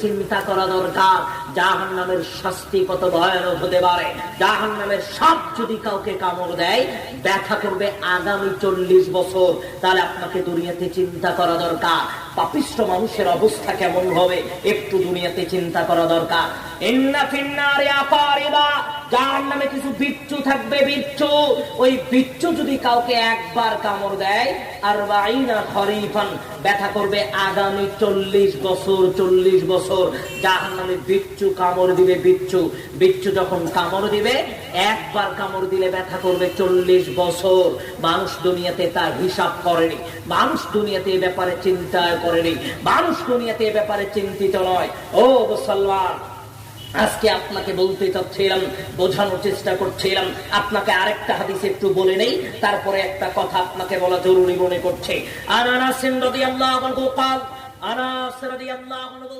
চিন্তা করা দরকার জাহান্নামের শাস্তি কত ভয়ানক হতে পারে। জাহান্নামের সাপ যদি কাউকে কামড় দেয় ব্যথা করবে আগামী 40 বছর। তাহলে আপনাকে দুনিয়াতে চিন্তা করা দরকার পাপিষ্ঠ মানুষের অবস্থা কেমন হবে, একটু দুনিয়াতে চিন্তা করা দরকার। ইন্না ফিন্নারি আকারিবা, জাহান্নামে কিছু বিচ্ছু থাকবে, বিচ্ছু। ওই বিচ্ছু যদি কাউকে একবার কামড় দেয় 40 খরিফান, ব্যথা করবে আগামী 40 বছর। 40 বছর জাহান্নামে বিচ্ছু কামড় দিবে। বিচ্ছু যখন কামড় দিবে, একবার কামড় দিলে ব্যথা করবে 40 বছর। মানুষ দুনিয়াতে তার হিসাব করেনি, মানুষ দুনিয়াতে এই ব্যাপারে চিন্তা করেনি, মানুষ দুনিয়াতে এই ব্যাপারে চিন্তিত নয়। ও মুসলমান, আজকে আপনাকে বলতে চাচ্ছিলাম, বোঝানোর চেষ্টা করছিলাম। আপনাকে আরেকটা হাদিস একটু বলে নেই, তারপরে একটা কথা আপনাকে বলা জরুরি মনে করছে। আনাস রাদিয়াল্লাহু আনহু